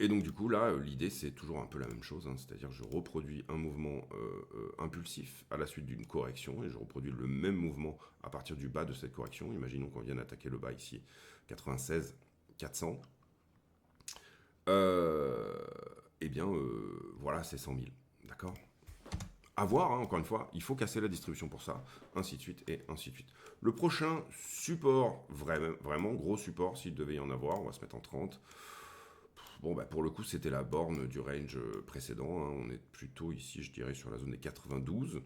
Et donc du coup là, l'idée c'est toujours un peu la même chose, hein, c'est-à-dire je reproduis un mouvement impulsif à la suite d'une correction et je reproduis le même mouvement à partir du bas de cette correction. Imaginons qu'on vienne attaquer le bas ici, 96 400. Eh bien voilà, c'est 100 000, d'accord. À voir, hein, encore une fois, il faut casser la distribution pour ça, ainsi de suite et ainsi de suite. Le prochain support, vraiment gros support, s'il devait y en avoir, on va se mettre en 30. Bon, bah pour le coup, c'était la borne du range précédent. Hein. On est plutôt ici, je dirais, sur la zone des 92.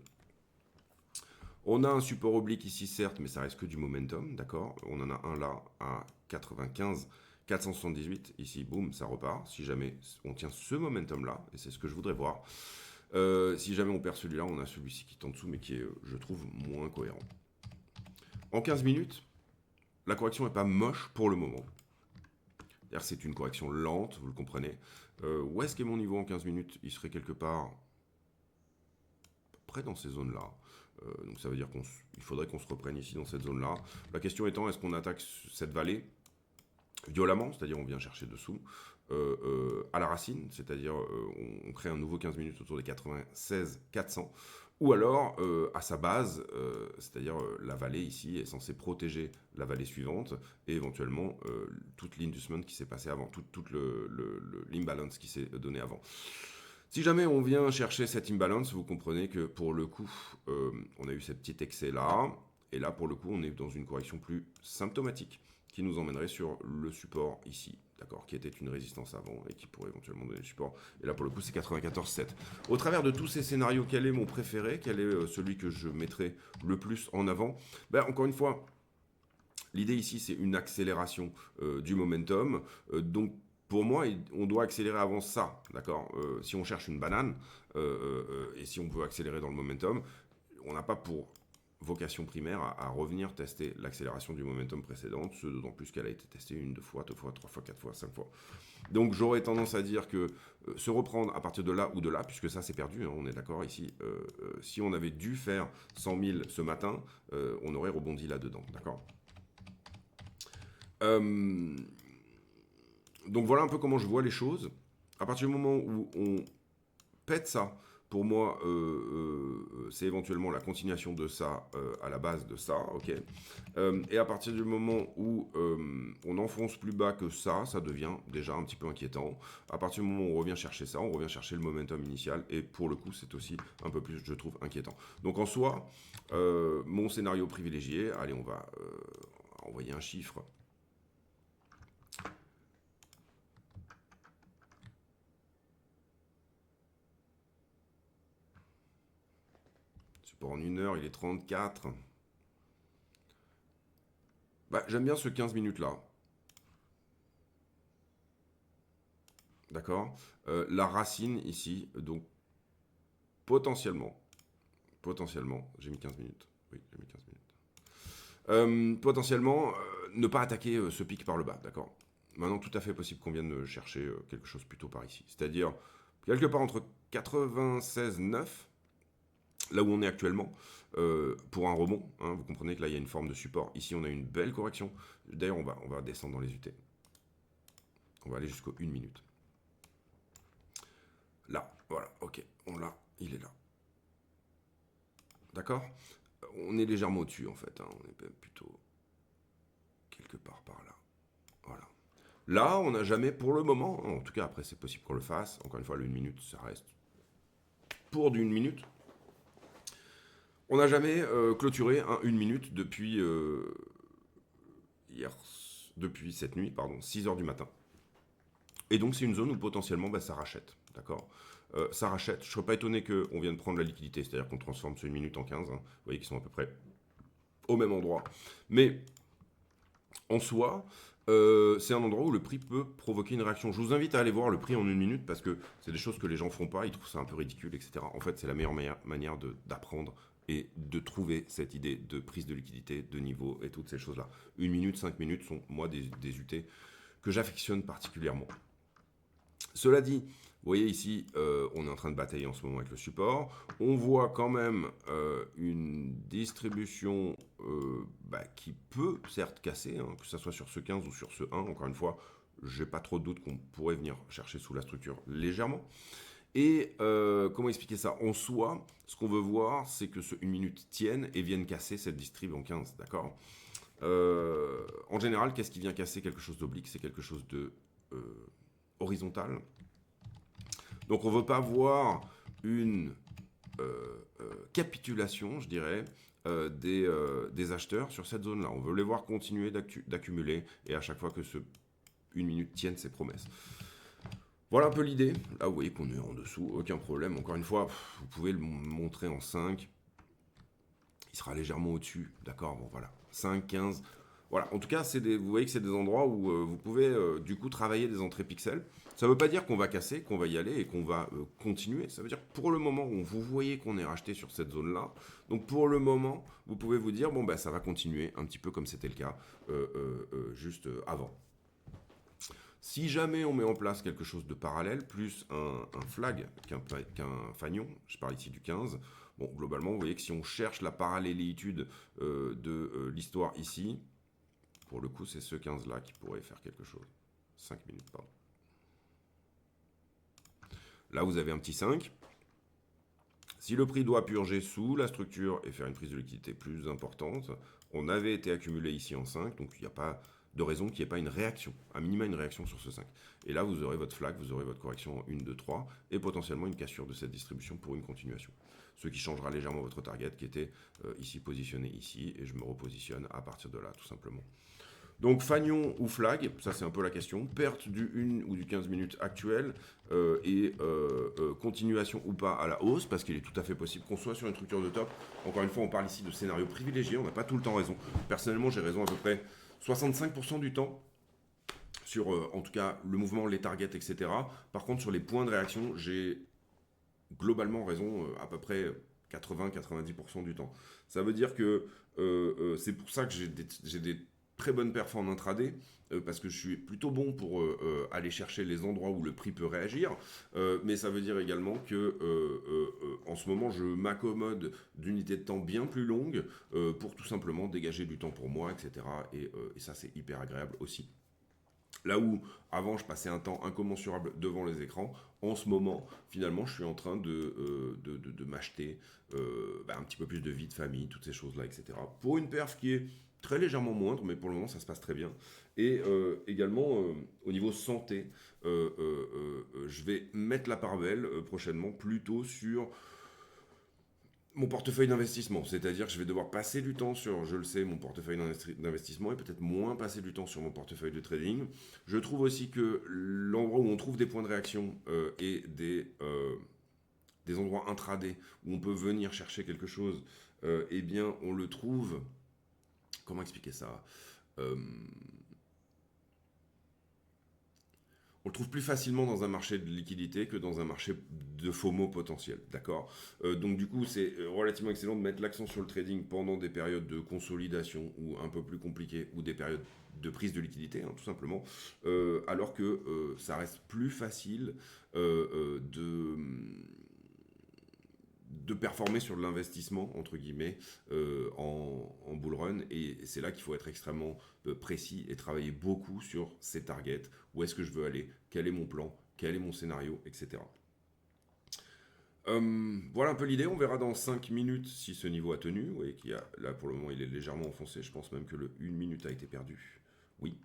On a un support oblique ici, certes, mais ça reste que du momentum, d'accord. On en a un là à 95, 478. Ici, boum, ça repart. Si jamais on tient ce momentum-là, et c'est ce que je voudrais voir, si jamais on perd celui-là, on a celui-ci qui est en dessous, mais qui est, je trouve, moins cohérent. En 15 minutes, la correction n'est pas moche pour le moment. C'est une correction lente, vous le comprenez. Où est-ce qu'est mon niveau en 15 minutes? Il serait quelque part près dans ces zones-là. Donc ça veut dire qu'il faudrait qu'on se reprenne ici dans cette zone-là. La question étant, est-ce qu'on attaque cette vallée violemment, c'est-à-dire on vient chercher dessous, à la racine, c'est-à-dire on crée un nouveau 15 minutes autour des 96 400, ou alors à sa base, c'est-à-dire la vallée ici est censée protéger la vallée suivante et éventuellement toute l'inducement qui s'est passé avant, tout l'imbalance qui s'est donné avant. Si jamais on vient chercher cet imbalance, vous comprenez que pour le coup, on a eu ce petit excès là. Et là, pour le coup, on est dans une correction plus symptomatique qui nous emmènerait sur le support ici, d'accord, qui était une résistance avant et qui pourrait éventuellement donner le support. Et là, pour le coup, c'est 94,7. Au travers de tous ces scénarios, quel est mon préféré? Quel est celui que je mettrai le plus en avant? Ben, encore une fois, l'idée ici, c'est une accélération du momentum. Donc, pour moi, on doit accélérer avant ça, d'accord. Si on cherche une banane, et si on veut accélérer dans le momentum, on n'a pas pour vocation primaire à revenir tester l'accélération du momentum précédente, ce d'autant plus qu'elle a été testée une, deux fois, trois fois, quatre fois, cinq fois. Donc j'aurais tendance à dire que se reprendre à partir de là ou de là, puisque ça c'est perdu, hein, on est d'accord ici, si on avait dû faire 100 000 ce matin, on aurait rebondi là-dedans, d'accord. Donc voilà un peu comment je vois les choses. À partir du moment où on pète ça, pour moi, c'est éventuellement la continuation de ça à la base de ça, ok. Et à partir du moment où on enfonce plus bas que ça devient déjà un petit peu inquiétant. À partir du moment où on revient chercher ça, on revient chercher le momentum initial, et pour le coup, c'est aussi un peu plus, je trouve, inquiétant. Donc en soi, mon scénario privilégié, allez, on va envoyer un chiffre. Support en 1 heure, il est 34. Bah, j'aime bien ce 15 minutes là. D'accord. La racine ici, donc potentiellement, j'ai mis 15 minutes. Oui, j'ai mis 15 minutes. Potentiellement, ne pas attaquer ce pic par le bas, d'accord. Maintenant, tout à fait possible qu'on vienne chercher quelque chose plutôt par ici. C'est-à-dire, quelque part entre 96,9, là où on est actuellement, pour un rebond. Hein, vous comprenez que là, il y a une forme de support. Ici, on a une belle correction. D'ailleurs, on va descendre dans les UT. On va aller jusqu'aux 1 minute. Là, voilà, ok, on l'a, il est là. D'accord. On est légèrement au-dessus en fait, hein. On est plutôt quelque part par là. Voilà. Là, on n'a jamais pour le moment, en tout cas après c'est possible qu'on le fasse, encore une fois, le 1 minute, ça reste pour du 1 minute. On n'a jamais clôturé un 1 minute depuis, depuis cette nuit, pardon, 6 heures du matin. Et donc c'est une zone où potentiellement ça rachète, d'accord. Ça rachète, je ne serais pas étonné qu'on vienne prendre la liquidité, c'est-à-dire qu'on transforme ce 1 minute en 15, hein. Vous voyez qu'ils sont à peu près au même endroit. Mais en soi, c'est un endroit où le prix peut provoquer une réaction. Je vous invite à aller voir le prix en 1 minute parce que c'est des choses que les gens font pas, ils trouvent ça un peu ridicule, etc. En fait, c'est la meilleure manière d'apprendre et de trouver cette idée de prise de liquidité, de niveau et toutes ces choses-là. 1 minute, 5 minutes sont, moi, des UT que j'affectionne particulièrement. Cela dit, vous voyez ici, on est en train de batailler en ce moment avec le support. On voit quand même une distribution qui peut certes casser, hein, que ce soit sur ce 15 ou sur ce 1. Encore une fois, j'ai pas trop de doute qu'on pourrait venir chercher sous la structure légèrement. Et comment expliquer ça? En soi, ce qu'on veut voir, c'est que ce 1 minute tienne et vienne casser cette distrib en 15, d'accord. En général, qu'est-ce qui vient casser quelque chose d'oblique? C'est quelque chose de horizontal. Donc on ne veut pas voir une capitulation, je dirais, des acheteurs sur cette zone-là. On veut les voir continuer d'accumuler et à chaque fois que ce 1 minute tienne ses promesses. Voilà un peu l'idée. Là, vous voyez qu'on est en dessous, aucun problème. Encore une fois, vous pouvez le montrer en 5. Il sera légèrement au-dessus, d'accord. Bon, voilà, 5, 15. Voilà, en tout cas, vous voyez que c'est des endroits où vous pouvez du coup travailler des entrées pixels. Ça ne veut pas dire qu'on va casser, qu'on va y aller et qu'on va continuer. Ça veut dire que pour le moment, vous voyez qu'on est racheté sur cette zone-là. Donc pour le moment, vous pouvez vous dire, bon, bah, ça va continuer un petit peu comme c'était le cas juste avant. Si jamais on met en place quelque chose de parallèle, plus un flag qu'un fanion, je parle ici du 15, bon, globalement, vous voyez que si on cherche la parallélitude de l'histoire ici, pour le coup, c'est ce 15-là qui pourrait faire quelque chose. 5 minutes, pardon. Là, vous avez un petit 5. Si le prix doit purger sous la structure et faire une prise de liquidité plus importante, on avait été accumulé ici en 5, donc il n'y a pas de raison qu'il n'y ait pas une réaction, à minima une réaction sur ce 5. Et là, vous aurez votre flag, vous aurez votre correction en 1, 2, 3, et potentiellement une cassure de cette distribution pour une continuation. Ce qui changera légèrement votre target qui était ici positionné ici, et je me repositionne à partir de là, tout simplement. Donc fanion ou flag, ça c'est un peu la question, perte du 1 ou du 15 minutes actuel et continuation ou pas à la hausse, parce qu'il est tout à fait possible qu'on soit sur une structure de top. Encore une fois, on parle ici de scénario privilégié, on n'a pas tout le temps raison. Personnellement, j'ai raison à peu près 65% du temps sur en tout cas le mouvement, les targets, etc. Par contre, sur les points de réaction, j'ai globalement raison à peu près 80-90% du temps. Ça veut dire que c'est pour ça que j'ai des très bonne perf en intraday, parce que je suis plutôt bon pour aller chercher les endroits où le prix peut réagir, mais ça veut dire également que en ce moment je m'accommode d'unités de temps bien plus longues pour tout simplement dégager du temps pour moi, etc. Et ça c'est hyper agréable aussi. Là où avant je passais un temps incommensurable devant les écrans, en ce moment finalement je suis en train de m'acheter un petit peu plus de vie de famille, toutes ces choses là, etc. Pour une perf qui est très légèrement moindre, mais pour le moment ça se passe très bien. Et également au niveau santé, je vais mettre la part belle prochainement plutôt sur mon portefeuille d'investissement, c'est-à-dire que je vais devoir passer du temps sur, je le sais, mon portefeuille d'investissement et peut-être moins passer du temps sur mon portefeuille de trading. Je trouve aussi que l'endroit où on trouve des points de réaction et des endroits intraday où on peut venir chercher quelque chose, eh bien on le trouve, comment expliquer ça on le trouve plus facilement dans un marché de liquidité que dans un marché de FOMO potentiel, d'accord. Donc du coup, c'est relativement excellent de mettre l'accent sur le trading pendant des périodes de consolidation ou un peu plus compliquées, ou des périodes de prise de liquidité, hein, tout simplement, alors que ça reste plus facile de performer sur de l'investissement, entre guillemets, en bull run. Et c'est là qu'il faut être extrêmement précis et travailler beaucoup sur ses targets. Où est-ce que je veux aller? Quel est mon plan? Quel est mon scénario? Etc. Voilà un peu l'idée. On verra dans 5 minutes si ce niveau a tenu. Vous voyez qu'il y a, là, pour le moment, il est légèrement enfoncé. Je pense même que le 1 minute a été perdu. Oui.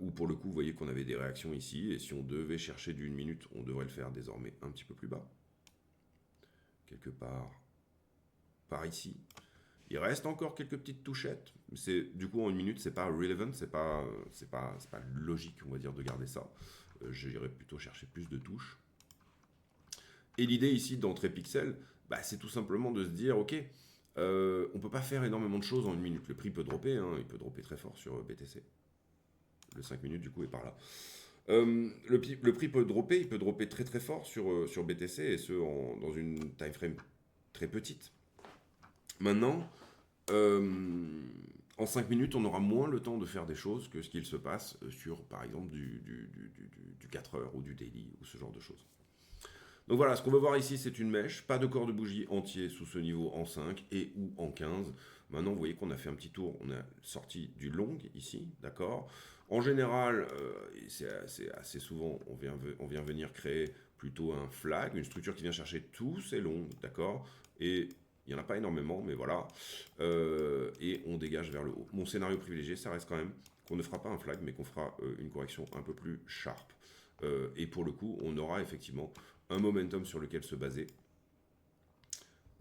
Ou pour le coup, vous voyez qu'on avait des réactions ici. Et si on devait chercher du 1 minute, on devrait le faire désormais un petit peu plus bas. Quelque part par ici. Il reste encore quelques petites touchettes. Du coup, en 1 minute, c'est pas relevant, c'est pas logique, on va dire, de garder ça. J'irais plutôt chercher plus de touches. Et l'idée ici d'entrer pixel, c'est tout simplement de se dire, ok, on peut pas faire énormément de choses en 1 minute. Le prix peut dropper, hein, il peut dropper très fort sur BTC. Le 5 minutes, du coup, est par là. Le prix peut dropper, il peut dropper très très fort sur BTC, et ce, dans une time frame très petite. Maintenant, en 5 minutes, on aura moins le temps de faire des choses que ce qu'il se passe sur, par exemple, du 4 heures ou du daily ou ce genre de choses. Donc voilà, ce qu'on veut voir ici, c'est une mèche, pas de corps de bougie entier sous ce niveau en 5 et ou en 15. Maintenant, vous voyez qu'on a fait un petit tour, on a sorti du long ici, d'accord. En général, c'est assez souvent, on vient venir créer plutôt un flag, une structure qui vient chercher tous ces longs, d'accord. Et il n'y en a pas énormément, mais voilà. Et on dégage vers le haut. Mon scénario privilégié, ça reste quand même qu'on ne fera pas un flag, mais qu'on fera une correction un peu plus sharp. Et pour le coup, on aura effectivement un momentum sur lequel se baser,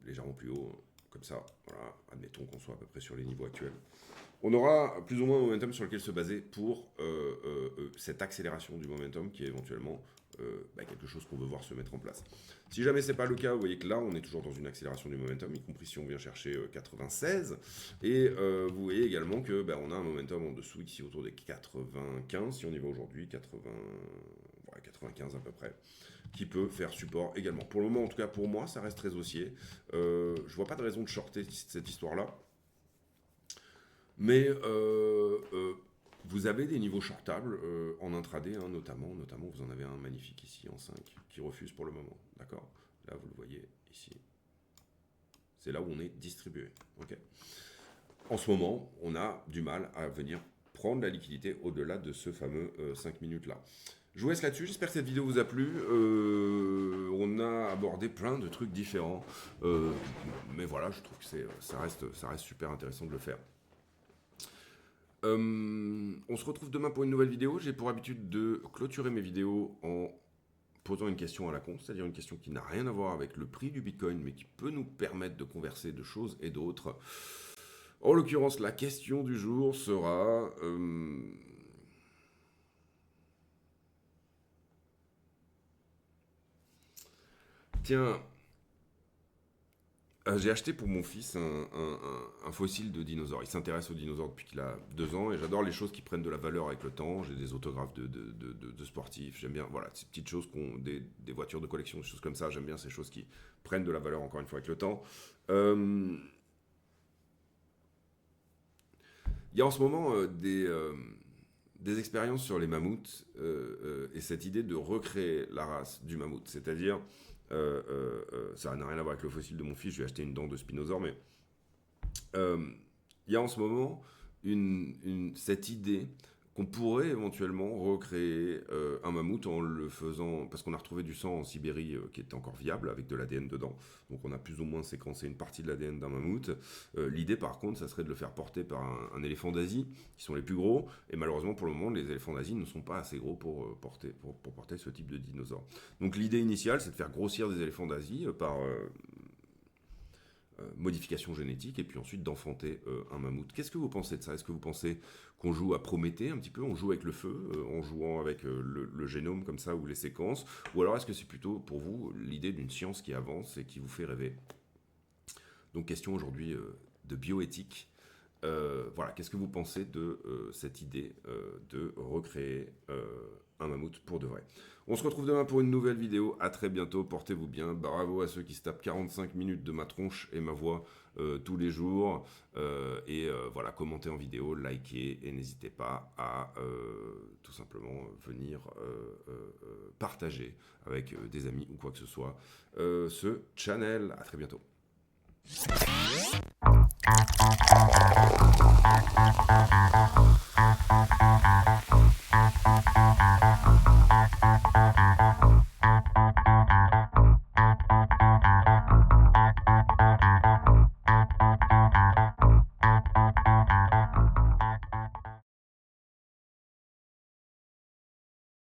légèrement plus haut, comme ça, voilà, admettons qu'on soit à peu près sur les niveaux actuels. On aura plus ou moins un momentum sur lequel se baser pour cette accélération du momentum qui est éventuellement quelque chose qu'on veut voir se mettre en place. Si jamais c'est pas le cas, vous voyez que là on est toujours dans une accélération du momentum, y compris si on vient chercher 96, et vous voyez également que on a un momentum en dessous ici autour des 95, si on y va aujourd'hui, 95 à peu près, qui peut faire support également. Pour le moment, en tout cas pour moi, ça reste très haussier. Je vois pas de raison de shorter cette histoire-là. Mais vous avez des niveaux shortables en intraday, hein, notamment vous en avez un magnifique ici en 5 qui refuse pour le moment, d'accord. Là vous le voyez ici, c'est là où on est distribué, ok. En ce moment on a du mal à venir prendre la liquidité au-delà de ce fameux 5 minutes là. Je vous laisse là-dessus, j'espère que cette vidéo vous a plu. On a abordé plein de trucs différents, mais voilà, je trouve que ça reste super intéressant de le faire. On se retrouve demain pour une nouvelle vidéo. J'ai pour habitude de clôturer mes vidéos en posant une question à la con, c'est-à-dire une question qui n'a rien à voir avec le prix du Bitcoin, mais qui peut nous permettre de converser de choses et d'autres. En l'occurrence, la question du jour sera... Tiens, j'ai acheté pour mon fils un fossile de dinosaure. Il s'intéresse aux dinosaures depuis qu'il a 2 ans et j'adore les choses qui prennent de la valeur avec le temps. J'ai des autographes de sportifs. J'aime bien voilà, ces petites choses, des voitures de collection, des choses comme ça. J'aime bien ces choses qui prennent de la valeur encore une fois avec le temps. Il y a en ce moment des expériences sur les mammouths et cette idée de recréer la race du mammouth. C'est-à-dire... ça n'a rien à voir avec le fossile de mon fils, je lui ai acheté une dent de spinosaure, mais il y a en ce moment cette idée qu'on pourrait éventuellement recréer un mammouth en le faisant, parce qu'on a retrouvé du sang en Sibérie qui était encore viable avec de l'ADN dedans, donc on a plus ou moins séquencé une partie de l'ADN d'un mammouth. L'idée par contre, ça serait de le faire porter par un éléphant d'Asie, qui sont les plus gros, et malheureusement pour le moment les éléphants d'Asie ne sont pas assez gros pour porter ce type de dinosaure. Donc l'idée initiale c'est de faire grossir des éléphants d'Asie par... modification génétique et puis ensuite d'enfanter un mammouth. Qu'est-ce que vous pensez de ça? Est-ce que vous pensez qu'on joue à Prométhée un petit peu, on joue avec le feu, en jouant avec le génome comme ça ou les séquences, ou alors est-ce que c'est plutôt pour vous l'idée d'une science qui avance et qui vous fait rêver? Donc question aujourd'hui de bioéthique. Voilà, qu'est-ce que vous pensez de cette idée de recréer un mammouth pour de vrai? On se retrouve demain pour une nouvelle vidéo. À très bientôt, portez-vous bien. Bravo à ceux qui se tapent 45 minutes de ma tronche et ma voix tous les jours. Voilà, commentez en vidéo, likez et n'hésitez pas à tout simplement venir partager avec des amis ou quoi que ce soit ce channel. À très bientôt.